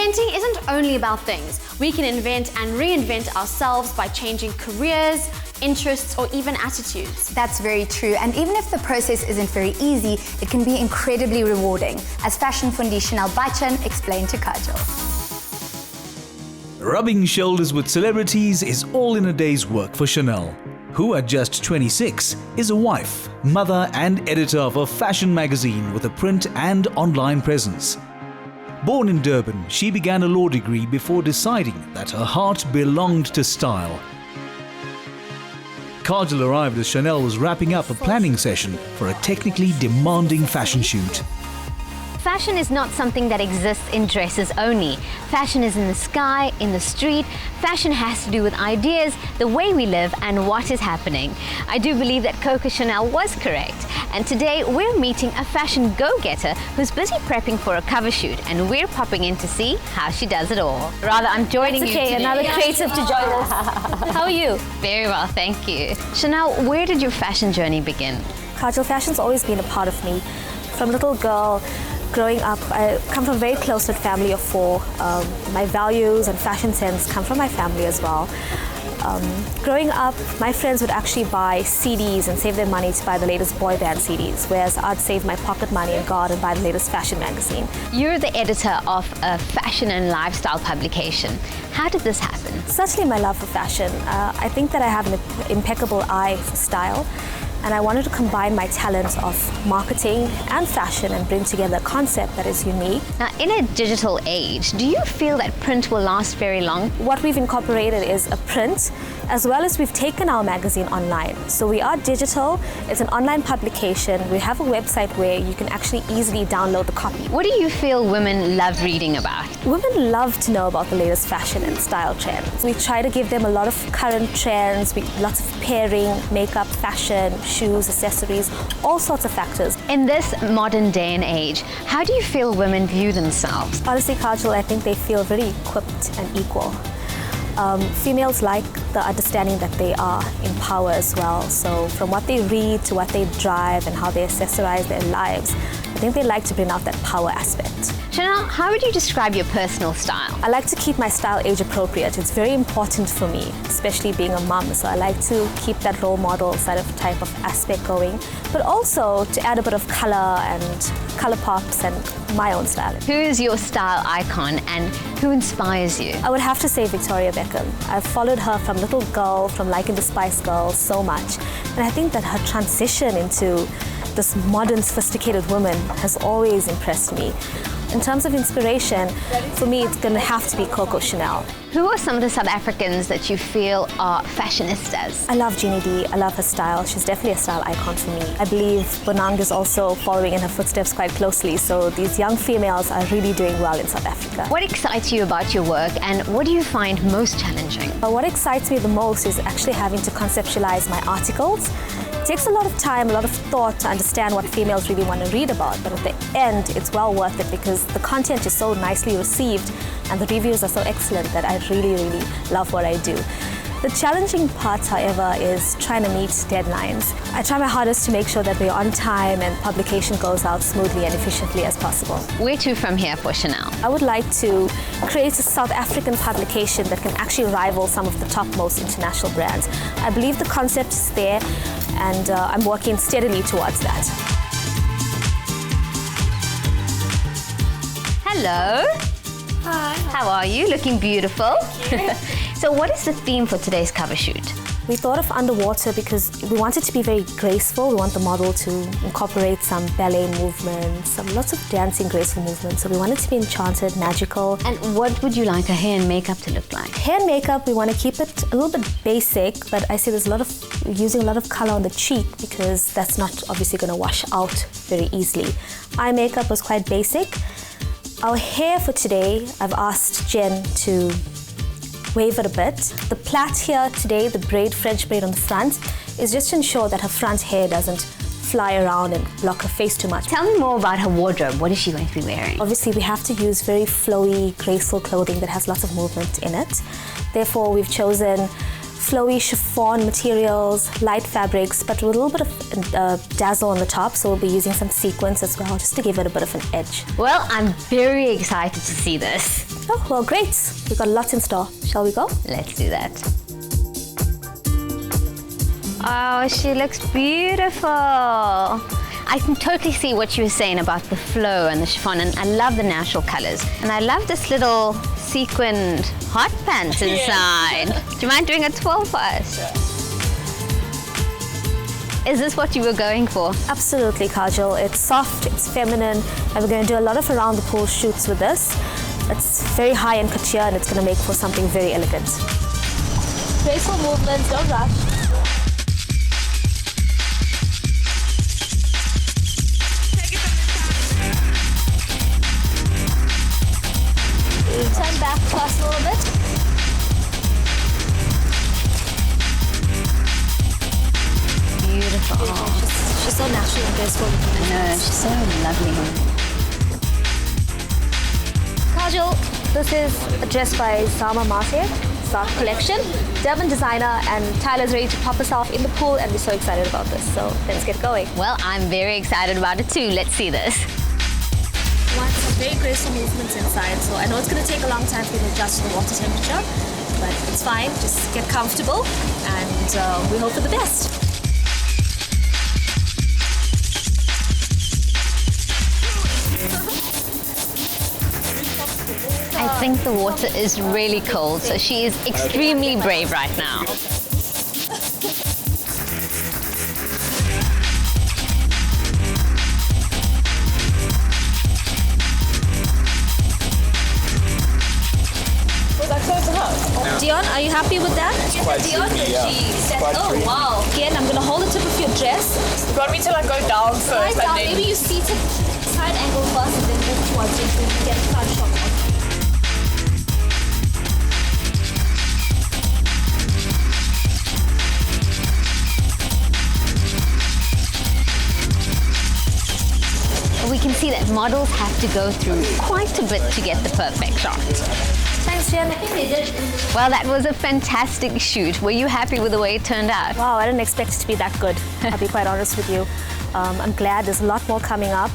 Inventing isn't only about things. We can invent and reinvent ourselves by changing careers, interests, or even attitudes. That's very true. And even if the process isn't very easy, it can be incredibly rewarding, as fashion Fundi Chanel Baichan explained to Kajal. Rubbing shoulders with celebrities is all in a day's work for Chanel, who at just 26 is a wife, mother and editor of a fashion magazine with a print and online presence. Born in Durban, she began a law degree before deciding that her heart belonged to style. Kajal arrived as Chanel was wrapping up a planning session for a technically demanding fashion shoot. Fashion is not something that exists in dresses only. Fashion is in the sky, in the street. Fashion has to do with ideas, the way we live, and what is happening. I do believe that Coco Chanel was correct. And today we're meeting a fashion go-getter who's busy prepping for a cover shoot, and we're popping in to see how she does it all. Rather, I'm joining you today. Another creative to join us. How are you? Very well, thank you. Chanel, where did your fashion journey begin? Kajal, fashion's always been a part of me. From little girl, growing up, I come from a very close-knit family of four. My values and fashion sense come from my family as well. Growing up, my friends would actually buy CDs and save their money to buy the latest boy band CDs, whereas I'd save my pocket money and go out and buy the latest fashion magazine. You're the editor of a fashion and lifestyle publication. How did this happen? Certainly my love for fashion. I think that I have an impeccable eye for style. And I wanted to combine my talents of marketing and fashion and bring together a concept that is unique. Now, in a digital age, do you feel that print will last very long? What we've incorporated is a print, as well as we've taken our magazine online. So we are digital, it's an online publication. We have a website where you can actually easily download the copy. What do you feel women love reading about? Women love to know about the latest fashion and style trends. We try to give them a lot of current trends, lots of pairing, makeup, fashion, shoes, accessories, all sorts of factors. In this modern day and age, how do you feel women view themselves? Honestly, Kajal, I think they feel very equipped and equal. Females like the understanding that they are in power as well. So from what they read to what they drive and how they accessorize their lives, I think they like to bring out that power aspect. Chanel, how would you describe your personal style? I like to keep my style age appropriate. It's very important for me, especially being a mum. So I like to keep that role model type of aspect going, but also to add a bit of color and color pops and my own style. Who is your style icon and who inspires you? I would have to say Victoria Beckham. I've followed her from little girl, from liking the Spice Girls so much. And I think that her transition into this modern, sophisticated woman has always impressed me. In terms of inspiration, for me, it's going to have to be Coco Chanel. Who are some of the South Africans that you feel are fashionistas? I love Jeannie D. I love her style. She's definitely a style icon for me. I believe Bonang is also following in her footsteps quite closely. So these young females are really doing well in South Africa. What excites you about your work and what do you find most challenging? What excites me the most is actually having to conceptualize my articles. It takes a lot of time, a lot of thought to understand what females really want to read about, but at the end, it's well worth it because the content is so nicely received and the reviews are so excellent that I really, really love what I do. The challenging part, however, is trying to meet deadlines. I try my hardest to make sure that we're on time and publication goes out smoothly and efficiently as possible. Where to from here for Chanel? I would like to create a South African publication that can actually rival some of the topmost international brands. I believe the concept is there and I'm working steadily towards that. Hello. Hi. How are you? Looking beautiful. So what is the theme for today's cover shoot? We thought of underwater because we wanted to be very graceful. We want the model to incorporate some ballet movements, lots of dancing graceful movements. So we wanted to be enchanted, magical. And what would you like her hair and makeup to look like? Hair and makeup, we want to keep it a little bit basic, but I see there's using a lot of color on the cheek because that's not obviously going to wash out very easily. Eye makeup was quite basic. Our hair for today, I've asked Jen to wave it a bit. The plait here today, the braid, French braid on the front, is just to ensure that her front hair doesn't fly around and block her face too much. Tell me more about her wardrobe. What is she going to be wearing? Obviously, we have to use very flowy, graceful clothing that has lots of movement in it. Therefore, we've chosen flowy chiffon materials, light fabrics, but with a little bit of dazzle on the top. So we'll be using some sequins as well, just to give it a bit of an edge. Well, I'm very excited to see this. Oh, well, great. We've got lots in store. Shall we go? Let's do that. Oh, she looks beautiful. I can totally see what you were saying about the flow and the chiffon, and I love the natural colors. And I love this little sequined hot pants inside. Do you mind doing a twirl for us? Is this what you were going for? Absolutely, Kajal. It's soft, it's feminine, and we're going to do a lot of around the pool shoots with this. It's very high in couture, and it's going to make for something very elegant. Graceful movements, don't rush. Turn back first a little bit. Beautiful. She's so natural and graceful. I know, she's so lovely. Kajal, this is a dress by Sama Marseille, Start Collection. Durban designer, and Tyler's ready to pop herself in the pool, and we're so excited about this. So let's get going. Well, I'm very excited about it too. Let's see this. Want some very graceful movements inside, so I know it's going to take a long time for you to adjust to the water temperature, but it's fine. Just get comfortable, and we hope for the best. I think the water is really cold, so she is extremely brave right now. Dion, are you happy with that? It's quite dreamy, yeah. Oh, wow. Again, I'm going to hold the tip of your dress. You want me to like go down first? Right and down. then... Maybe you seat it side angle first and then move towards it so you can get a front shot. We can see that models have to go through quite a bit to get the perfect shot. Thanks, Jen. Well, that was a fantastic shoot. Were you happy with the way it turned out? Wow, I didn't expect it to be that good. I'll be quite honest with you. I'm glad there's a lot more coming up,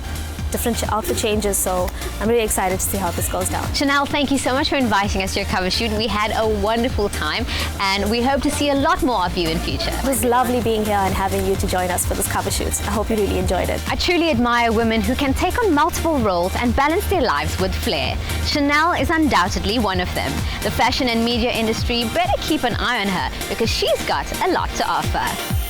different outfit changes, so I'm really excited to see how this goes down. Chanel, thank you so much for inviting us to your cover shoot. We had a wonderful time, and we hope to see a lot more of you in future. It was lovely being here and having you to join us for this cover shoot. I hope you really enjoyed it. I truly admire women who can take on multiple roles and balance their lives with flair. Chanel is undoubtedly one of them. The fashion and media industry better keep an eye on her because she's got a lot to offer.